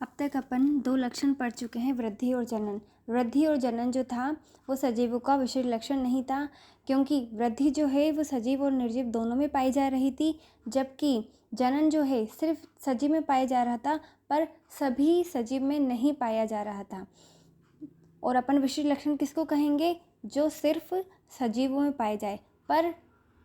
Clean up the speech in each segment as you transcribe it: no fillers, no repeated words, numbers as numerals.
अब तक अपन दो लक्षण पढ़ चुके हैं, वृद्धि और जनन। वृद्धि और जनन जो था वो सजीवों का विशेष लक्षण नहीं था, क्योंकि वृद्धि जो है वो सजीव और निर्जीव दोनों में पाई जा रही थी, जबकि जनन जो है सिर्फ सजीव में पाया जा रहा था, पर सभी सजीव में नहीं पाया जा रहा था। और अपन विशेष लक्षण किसको कहेंगे? जो सिर्फ सजीवों में पाए जाए पर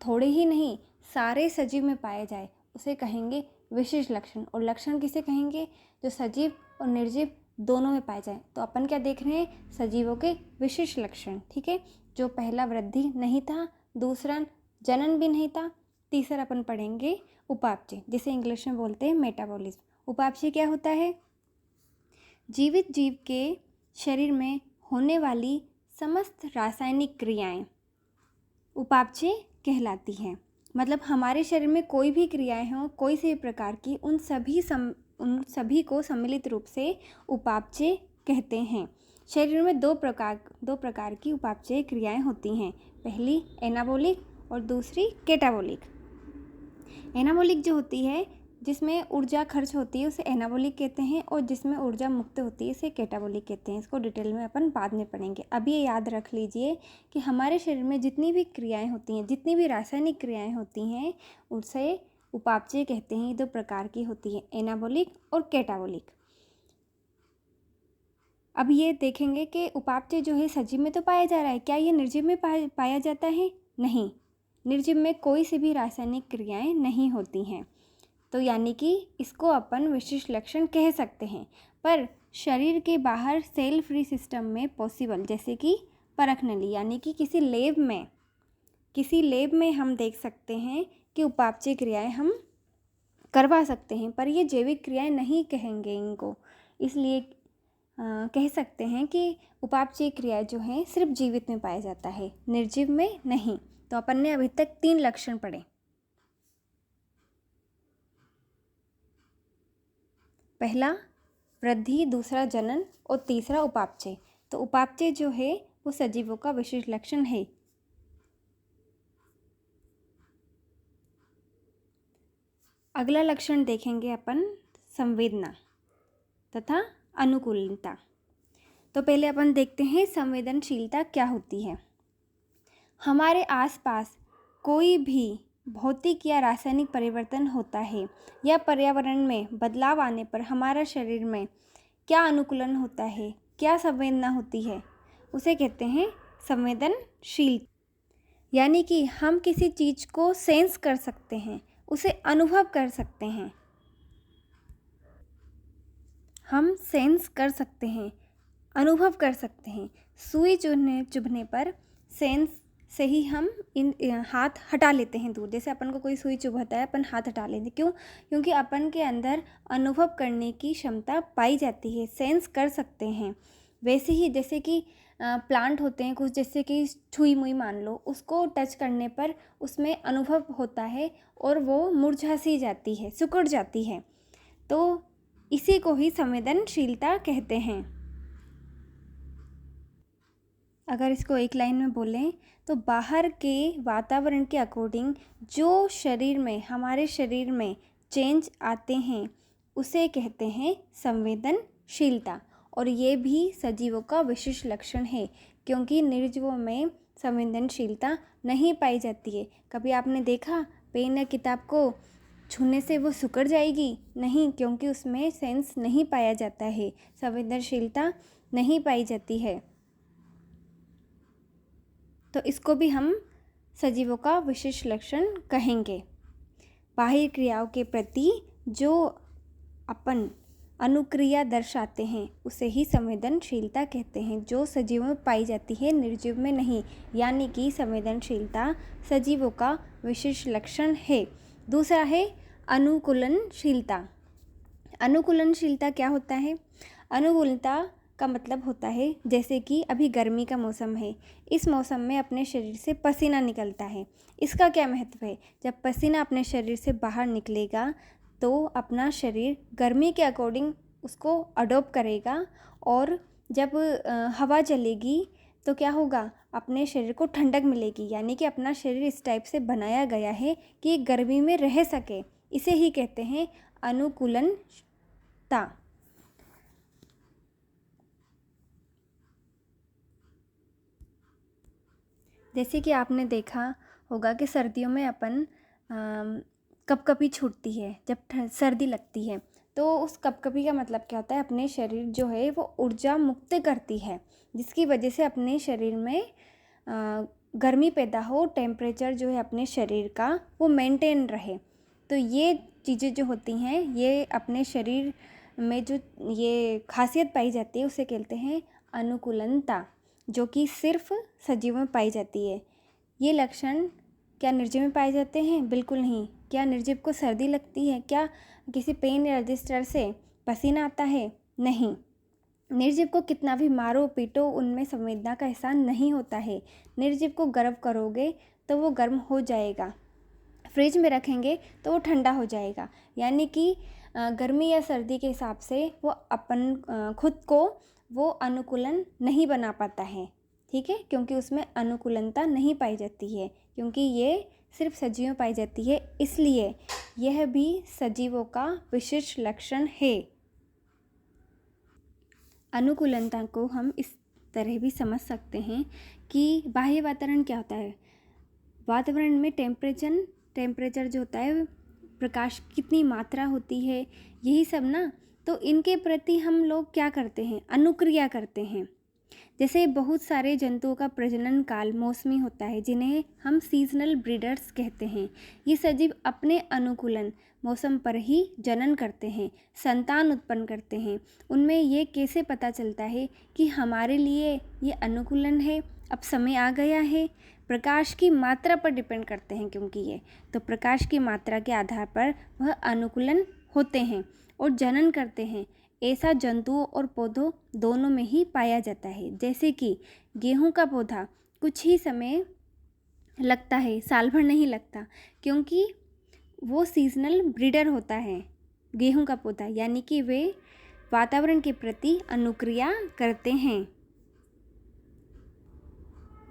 थोड़े ही नहीं, सारे सजीव में पाए जाए, उसे कहेंगे विशेष लक्षण। और लक्षण किसे कहेंगे? जो सजीव और निर्जीव दोनों में पाए जाए। तो अपन क्या देख रहे हैं? सजीवों के विशेष लक्षण। ठीक है, जो पहला वृद्धि नहीं था, दूसरा जनन भी नहीं था, तीसरा अपन पढ़ेंगे उपापचय, जिसे इंग्लिश में बोलते हैं मेटाबॉलिज्म। उपापचय क्या होता है? जीवित जीव के शरीर में होने वाली समस्त रासायनिक क्रियाएं उपापचय कहलाती हैं। मतलब हमारे शरीर में कोई भी क्रियाएं हों, कोई से भी प्रकार की, उन सभी को सम्मिलित रूप से उपापचय कहते हैं। शरीर में दो प्रकार की उपापचय क्रियाएं होती हैं। पहली एनाबॉलिक और दूसरी कैटाबॉलिक। एनाबॉलिक जो होती है, जिसमें ऊर्जा खर्च होती है, उसे एनाबॉलिक कहते हैं, और जिसमें ऊर्जा मुक्त होती है उसे कैटाबॉलिक कहते हैं। इसको डिटेल में अपन बाद में पढ़ेंगे। अभी ये याद रख लीजिए कि हमारे शरीर में जितनी भी क्रियाएं होती हैं, जितनी भी रासायनिक क्रियाएं होती हैं, उसे उपापचय कहते हैं। दो प्रकार की होती है, एनाबॉलिक और कैटाबॉलिक। अब ये देखेंगे कि उपापचय जो है सजीव में तो पाया जा रहा है, क्या ये निर्जीव में पाया जाता है? नहीं, निर्जीव में कोई सी भी रासायनिक क्रियाएं नहीं होती हैं। तो यानी कि इसको अपन विशेष लक्षण कह सकते हैं। पर शरीर के बाहर सेल फ्री सिस्टम में पॉसिबल, जैसे कि परख नली, यानी कि किसी लेब में हम देख सकते हैं कि उपापचय क्रियाएं हम करवा सकते हैं, पर ये जैविक क्रियाएं नहीं कहेंगे इनको। इसलिए कह सकते हैं कि उपापचय क्रियाएं जो हैं सिर्फ जीवित में पाया जाता है, निर्जीव में नहीं। तो अपन ने अभी तक 3 लक्षण पढ़े। पहला वृद्धि, दूसरा जनन और तीसरा उपापचय। तो उपापचय जो है वो सजीवों का विशेष लक्षण है। अगला लक्षण देखेंगे अपन संवेदना तथा अनुकूलता। तो पहले अपन देखते हैं संवेदनशीलता क्या होती है। हमारे आसपास कोई भी भौतिक या रासायनिक परिवर्तन होता है या पर्यावरण में बदलाव आने पर हमारा शरीर में क्या अनुकूलन होता है, क्या संवेदना होती है, उसे कहते हैं संवेदनशील। यानी कि हम किसी चीज़ को सेंस कर सकते हैं, उसे अनुभव कर सकते हैं। हम सेंस कर सकते हैं, अनुभव कर सकते हैं। सुई चुभने पर सेंस से ही हम हाथ हटा लेते हैं दूर। जैसे अपन को कोई सुई चुभाता है, अपन हाथ हटा लेते हैं। क्यों? क्योंकि अपन के अंदर अनुभव करने की क्षमता पाई जाती है, सेंस कर सकते हैं। वैसे ही जैसे कि प्लांट होते हैं कुछ, जैसे कि छुई मुई मान लो, उसको टच करने पर उसमें अनुभव होता है और वो मुरझा सी जाती है, सिकुड़ जाती है। तो इसी को ही संवेदनशीलता कहते हैं। अगर इसको एक लाइन में बोलें तो बाहर के वातावरण के अकॉर्डिंग जो हमारे शरीर में चेंज आते हैं उसे कहते हैं संवेदनशीलता। और ये भी सजीवों का विशेष लक्षण है, क्योंकि निर्जीवों में संवेदनशीलता नहीं पाई जाती है। कभी आपने देखा पेन या किताब को छूने से वो सिकुड़ जाएगी? नहीं, क्योंकि उसमें सेंस नहीं पाया जाता है, संवेदनशीलता नहीं पाई जाती है। तो इसको भी हम सजीवों का विशेष लक्षण कहेंगे। बाह्य क्रियाओं के प्रति जो अपन अनुक्रिया दर्शाते हैं उसे ही संवेदनशीलता कहते हैं, जो सजीवों में पाई जाती है, निर्जीव में नहीं। यानी कि संवेदनशीलता सजीवों का विशेष लक्षण है। दूसरा है अनुकूलनशीलता। अनुकूलनशीलता क्या होता है? अनुकूलता का मतलब होता है, जैसे कि अभी गर्मी का मौसम है, इस मौसम में अपने शरीर से पसीना निकलता है। इसका क्या महत्व है? जब पसीना अपने शरीर से बाहर निकलेगा तो अपना शरीर गर्मी के अकॉर्डिंग उसको अडॉप्ट करेगा, और जब हवा चलेगी तो क्या होगा? अपने शरीर को ठंडक मिलेगी। यानी कि अपना शरीर इस टाइप से बनाया गया है कि गर्मी में रह सके। इसे ही कहते हैं अनुकूलनता। जैसे कि आपने देखा होगा कि सर्दियों में अपन कपकपी छूटती है जब सर्दी लगती है, तो उस कपकपी का मतलब क्या होता है, अपने शरीर जो है वो ऊर्जा मुक्त करती है, जिसकी वजह से अपने शरीर में गर्मी पैदा हो, टेम्परेचर जो है अपने शरीर का वो मेंटेन रहे। तो ये चीज़ें जो होती हैं, ये अपने शरीर में जो ये खासियत पाई जाती है उसे कहते हैं अनुकूलनता, जो कि सिर्फ सजीवों में पाई जाती है। ये लक्षण क्या निर्जीव में पाए जाते हैं? बिल्कुल नहीं। क्या निर्जीव को सर्दी लगती है? क्या किसी पेन या रजिस्टर से पसीना आता है? नहीं। निर्जीव को कितना भी मारो पीटो, उनमें संवेदना का एहसास नहीं होता है। निर्जीव को गर्म करोगे तो वो गर्म हो जाएगा, फ्रिज में रखेंगे तो वो ठंडा हो जाएगा। यानी कि गर्मी या सर्दी के हिसाब से वो अपन खुद को वो अनुकूलन नहीं बना पाता है, ठीक है, क्योंकि उसमें अनुकूलनता नहीं पाई जाती है, क्योंकि ये सिर्फ सजीवों में पाई जाती है, इसलिए यह भी सजीवों का विशिष्ट लक्षण है। अनुकूलनता को हम इस तरह भी समझ सकते हैं कि बाह्य वातावरण क्या होता है। वातावरण में टेम्परेचर जो होता है, प्रकाश की कितनी मात्रा होती है, यही सब ना। तो इनके प्रति हम लोग क्या करते हैं, अनुक्रिया करते हैं। जैसे बहुत सारे जंतुओं का प्रजनन काल मौसमी होता है, जिन्हें हम सीजनल ब्रीडर्स कहते हैं। ये सजीव अपने अनुकूलन मौसम पर ही जनन करते हैं, संतान उत्पन्न करते हैं। उनमें ये कैसे पता चलता है कि हमारे लिए ये अनुकूलन है, अब समय आ गया है? प्रकाश की मात्रा पर डिपेंड करते हैं, क्योंकि ये तो प्रकाश की मात्रा के आधार पर वह अनुकूलन होते हैं और जनन करते हैं। ऐसा जंतुओं और पौधों दोनों में ही पाया जाता है। जैसे कि गेहूं का पौधा कुछ ही समय लगता है, साल भर नहीं लगता, क्योंकि वो सीजनल ब्रीडर होता है गेहूं का पौधा, यानी कि वे वातावरण के प्रति अनुक्रिया करते हैं।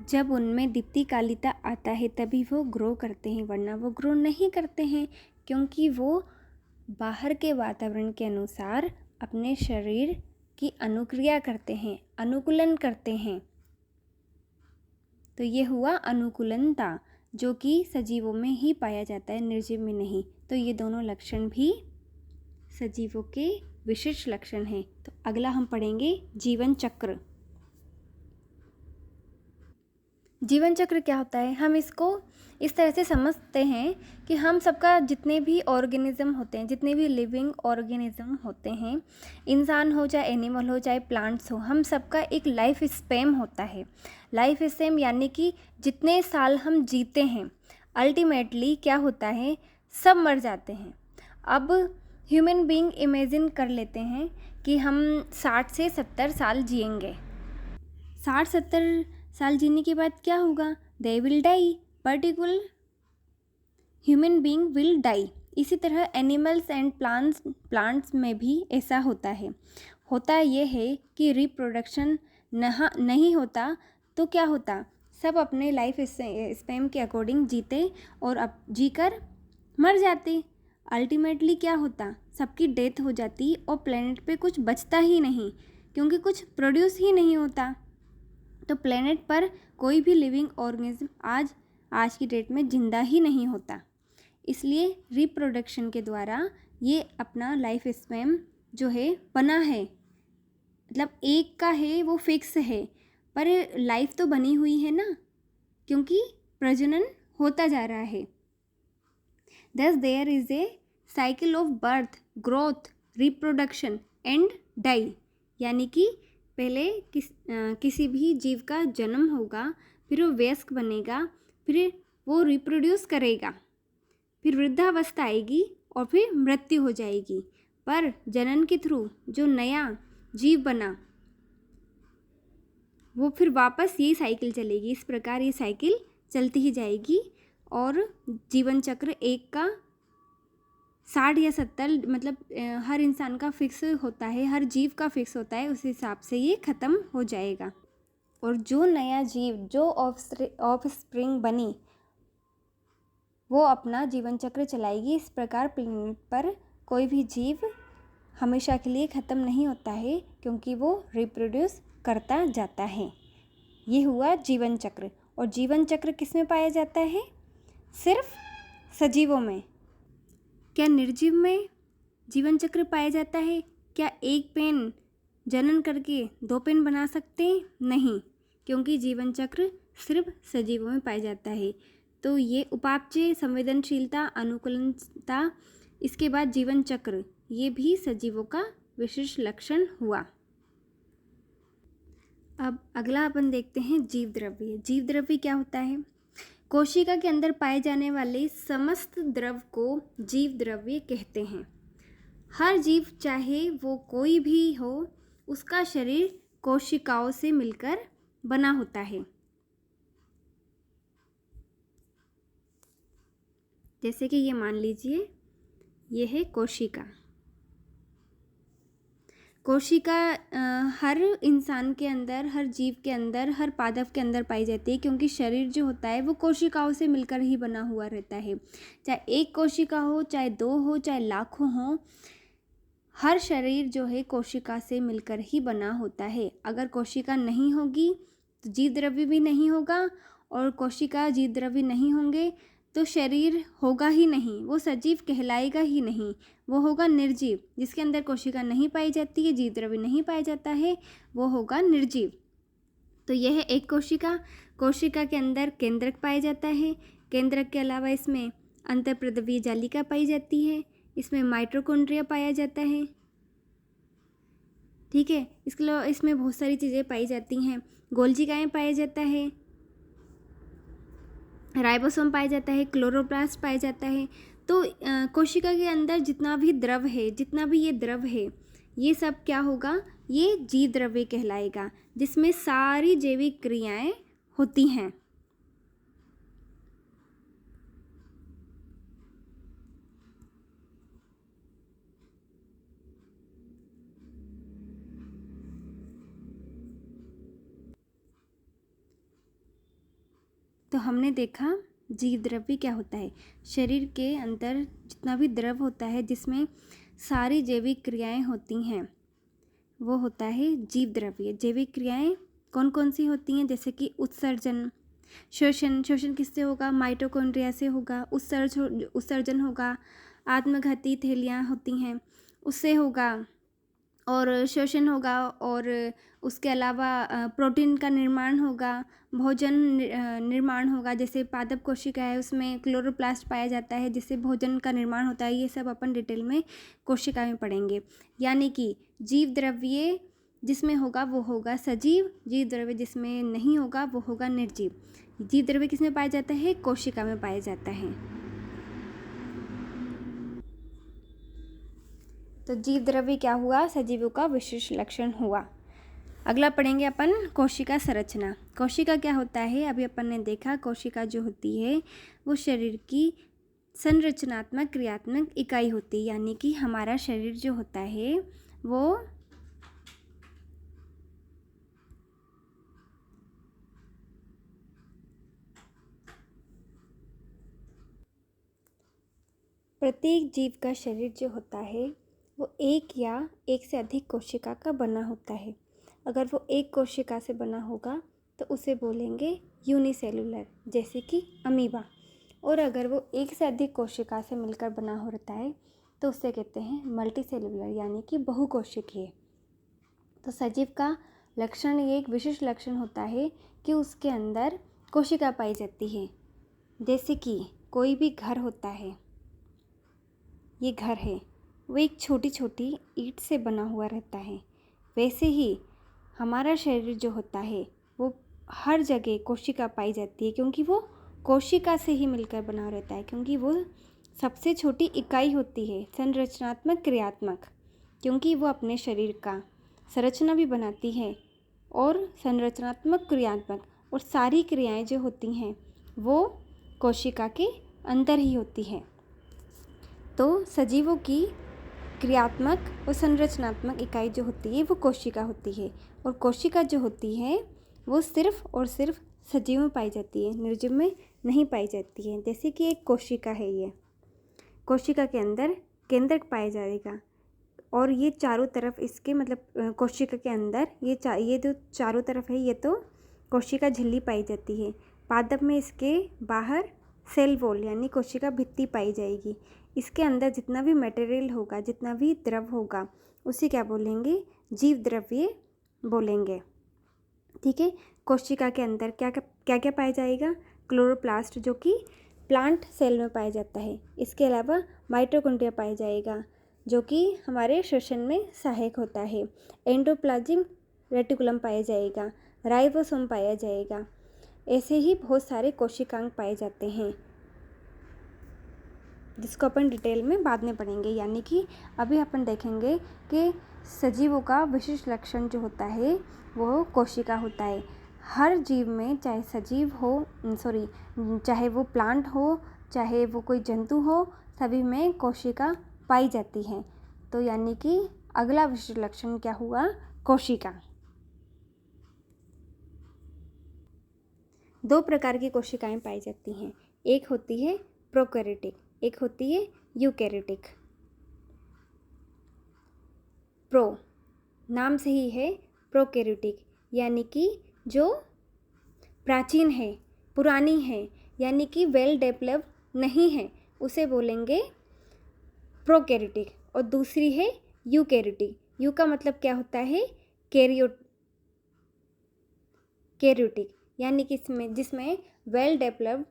जब उनमें दीप्तिकालिता आता है तभी वो ग्रो करते हैं, वरना वो ग्रो नहीं करते हैं, क्योंकि वो बाहर के वातावरण के अनुसार अपने शरीर की अनुक्रिया करते हैं, अनुकूलन करते हैं। तो ये हुआ अनुकूलनता, जो कि सजीवों में ही पाया जाता है, निर्जीव में नहीं। तो ये दोनों लक्षण भी सजीवों के विशिष्ट लक्षण हैं। तो अगला हम पढ़ेंगे जीवन चक्र। जीवन चक्र क्या होता है, हम इसको इस तरह से समझते हैं कि हम सबका जितने भी ऑर्गेनिज्म होते हैं, जितने भी लिविंग ऑर्गेनिज्म होते हैं, इंसान हो चाहे एनिमल हो चाहे प्लांट्स हो, हम सबका एक लाइफ स्पैन होता है। लाइफ स्पैन यानी कि जितने साल हम जीते हैं, अल्टीमेटली क्या होता है, सब मर जाते हैं। अब ह्यूमन बीइंग इमेजिन कर लेते हैं कि हम 60 से 70 साल जिएंगे। 60-70 साल जीने के बाद क्या होगा, they will die, particular human being will die. इसी तरह एनिमल्स एंड प्लांट्स में भी ऐसा होता है। होता यह है कि रिप्रोडक्शन नहीं होता तो क्या होता, सब अपने लाइफ स्पैन के अकॉर्डिंग जीते और अब जीकर मर जाते। अल्टीमेटली क्या होता, सबकी डेथ हो जाती और प्लेनेट पे कुछ बचता ही नहीं, क्योंकि कुछ प्रोड्यूस ही नहीं होता। तो प्लेनेट पर कोई भी लिविंग ऑर्गेनिज्म आज की डेट में जिंदा ही नहीं होता। इसलिए रिप्रोडक्शन के द्वारा ये अपना लाइफ स्पैन जो है बना है, मतलब एक का है वो फिक्स है, पर लाइफ तो बनी हुई है ना, क्योंकि प्रजनन होता जा रहा है। Thus there is a cycle of birth, growth, reproduction and die। यानी कि पहले किसी भी जीव का जन्म होगा, फिर वो वयस्क बनेगा, फिर वो रिप्रोड्यूस करेगा, फिर वृद्धावस्था आएगी और फिर मृत्यु हो जाएगी। पर जनन के थ्रू जो नया जीव बना वो फिर वापस यही साइकिल चलेगी। इस प्रकार ये साइकिल चलती ही जाएगी और जीवन चक्र एक का 60 या 70 मतलब हर इंसान का फिक्स होता है, हर जीव का फिक्स होता है, उस हिसाब से ये ख़त्म हो जाएगा। और जो नया जीव, जो ऑफ स्प्रिंग बनी, वो अपना जीवन चक्र चलाएगी। इस प्रकार प्लेनेट पर कोई भी जीव हमेशा के लिए ख़त्म नहीं होता है, क्योंकि वो रिप्रोड्यूस करता जाता है। ये हुआ जीवन चक्र। और जीवन चक्र किस में पाया जाता है? सिर्फ सजीवों में। क्या निर्जीव में जीवन चक्र पाया जाता है? क्या एक पेन जनन करके 2 पेन बना सकते हैं? नहीं, क्योंकि जीवन चक्र सिर्फ सजीवों में पाया जाता है। तो ये उपापचय, संवेदनशीलता, अनुकूलनता, इसके बाद जीवन चक्र, ये भी सजीवों का विशिष्ट लक्षण हुआ। अब अगला अपन देखते हैं जीव द्रव्य। जीव द्रव्य क्या होता है? कोशिका के अंदर पाए जाने वाले समस्त द्रव को जीव द्रव्य कहते हैं। हर जीव, चाहे वो कोई भी हो, उसका शरीर कोशिकाओं से मिलकर बना होता है। जैसे कि ये मान लीजिए, ये है कोशिका। कोशिका हर इंसान के अंदर, हर जीव के अंदर, हर पादप के अंदर पाई जाती है, क्योंकि शरीर जो होता है वो कोशिकाओं से मिलकर ही बना हुआ रहता है। चाहे एक कोशिका हो, चाहे 2 हो, चाहे लाखों हो, हर शरीर जो है कोशिका से मिलकर ही बना होता है। अगर कोशिका नहीं होगी तो जीव द्रव्य भी नहीं होगा, और कोशिका जीव द्रव्य नहीं होंगे तो शरीर होगा ही नहीं, वो सजीव कहलाएगा ही नहीं, वो होगा निर्जीव। जिसके अंदर कोशिका नहीं पाई जाती है, जीव द्रव्य नहीं पाया जाता है, वो होगा निर्जीव। तो यह है एक कोशिका। कोशिका के अंदर केंद्रक पाया जाता है। केंद्रक के अलावा इसमें अंतःप्रद्रव्य जालिका पाई जाती है। इसमें माइटोकॉन्ड्रिया पाया जाता है। ठीक है, इसके अलावा इसमें बहुत सारी चीज़ें पाई जाती हैं। गोल्जिकाएँ पाया जाता है, राइबोसोम पाया जाता है, क्लोरोप्लास्ट पाया जाता है। तो कोशिका के अंदर जितना भी द्रव है, जितना भी ये द्रव है, ये सब क्या होगा? ये जीव द्रव्य कहलाएगा, जिसमें सारी जैविक क्रियाएं होती हैं। तो हमने देखा जीव द्रव्य क्या होता है। शरीर के अंदर जितना भी द्रव होता है, जिसमें सारी जैविक क्रियाएं होती हैं, वो होता है जीव द्रव्य। जैविक क्रियाएं कौन कौन सी होती हैं? जैसे कि उत्सर्जन, श्वसन। श्वसन किससे होगा? माइटोकॉन्ड्रिया से होगा। उत्सर्जन होगा, आत्मघाती थैलियाँ होती हैं, उससे होगा। और श्वसन होगा, और उसके अलावा प्रोटीन का निर्माण होगा, भोजन निर्माण होगा। जैसे पादप कोशिका है, उसमें क्लोरोप्लास्ट पाया जाता है, जिससे भोजन का निर्माण होता है। ये सब अपन डिटेल में कोशिका में पढ़ेंगे। यानी कि जीव द्रव्य जिसमें होगा वो होगा सजीव, जीव द्रव्य जिसमें नहीं होगा वो होगा निर्जीव। जीव द्रव्य किसमें पाया जाता है? कोशिका में पाया जाता है। तो जीव द्रव्य क्या हुआ? सजीवों का विशिष्ट लक्षण हुआ। अगला पढ़ेंगे अपन कोशिका संरचना। कोशिका क्या होता है? अभी अपन ने देखा कोशिका जो होती है वो शरीर की संरचनात्मक क्रियात्मक इकाई होती है। यानी कि हमारा शरीर जो होता है वो प्रत्येक जीव का शरीर जो होता है वो एक या एक से अधिक कोशिका का बना होता है। अगर वो एक कोशिका से बना होगा तो उसे बोलेंगे यूनिसेलुलर, जैसे कि अमीबा। और अगर वो एक से अधिक कोशिका से मिलकर बना होता है तो उसे कहते हैं मल्टीसेलुलर, यानी कि बहुकोशिकीय। तो सजीव का लक्षण, ये एक विशिष्ट लक्षण होता है कि उसके अंदर कोशिका पाई जाती है। जैसे कि कोई भी घर होता है, ये घर है, वो एक छोटी छोटी ईंट से बना हुआ रहता है। वैसे ही हमारा शरीर जो होता है वो हर जगह कोशिका पाई जाती है, क्योंकि वो कोशिका से ही मिलकर बना रहता है, क्योंकि वो सबसे छोटी इकाई होती है, संरचनात्मक क्रियात्मक, क्योंकि वो अपने शरीर का संरचना भी बनाती है और संरचनात्मक क्रियात्मक, और सारी क्रियाएं जो होती हैं वो कोशिका के अंदर ही होती हैं। तो सजीवों की क्रियात्मक और संरचनात्मक इकाई जो होती है वो कोशिका होती है, और कोशिका जो होती है वो सिर्फ और सिर्फ सजीव में पाई जाती है, निर्जीव में नहीं पाई जाती है। जैसे कि एक कोशिका है, ये कोशिका के अंदर केंद्रक पाया जाएगा, और ये चारों तरफ इसके मतलब कोशिका के अंदर ये जो चारों तरफ है ये तो कोशिका झिल्ली पाई जाती है। पादप में इसके बाहर सेल वॉल यानी कोशिका भित्ति पाई जाएगी। इसके अंदर जितना भी मटेरियल होगा, जितना भी द्रव होगा, उसे क्या बोलेंगे? जीव द्रव्य बोलेंगे। ठीक है। कोशिका के अंदर क्या क्या पाया जाएगा? क्लोरोप्लास्ट जो कि प्लांट सेल में पाया जाता है। इसके अलावा माइटोकॉन्ड्रिया पाया जाएगा जो कि हमारे श्वसन में सहायक होता है। एंडोप्लाज्मिक रेटिकुलम पाया जाएगा, राइबोसोम पाया जाएगा। ऐसे ही बहुत सारे कोशिकांग पाए जाते हैं जिसको अपन डिटेल में बाद में पढ़ेंगे। यानी कि अभी अपन देखेंगे कि सजीवों का विशिष्ट लक्षण जो होता है वो कोशिका होता है। हर जीव में, चाहे सजीव हो चाहे वो प्लांट हो, चाहे वो कोई जंतु हो, सभी में कोशिका पाई जाती है। तो यानी कि अगला विशिष्ट लक्षण क्या हुआ? कोशिका। दो प्रकार की कोशिकाएं पाई जाती हैं। एक होती है प्रोकैरियोटिक, एक होती है यूकैरियोटिक। प्रो नाम से ही है प्रोकैरियोटिक, यानी कि जो प्राचीन है, पुरानी है, यानी कि वेल डेवलप्ड नहीं है, उसे बोलेंगे प्रोकैरियोटिक। और दूसरी है यूकैरियोटिक। यू का मतलब क्या होता है? कैरियोटिक, यानी कि जिसमें वेल डेवलप्ड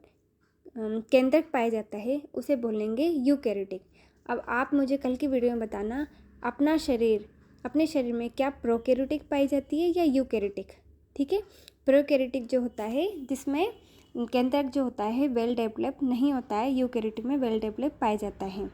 केंद्रक पाया जाता है, उसे बोलेंगे यूकैरियोटिक। अब आप मुझे कल की वीडियो में बताना अपने शरीर में क्या प्रोकैरियोटिक पाई जाती है या यूकैरियोटिक। ठीक है। प्रोकैरियोटिक जो होता है जिसमें केंद्रक जो होता है वेल डेवलप नहीं होता है, यूकैरियोटिक में वेल डेवलप पाया जाता है।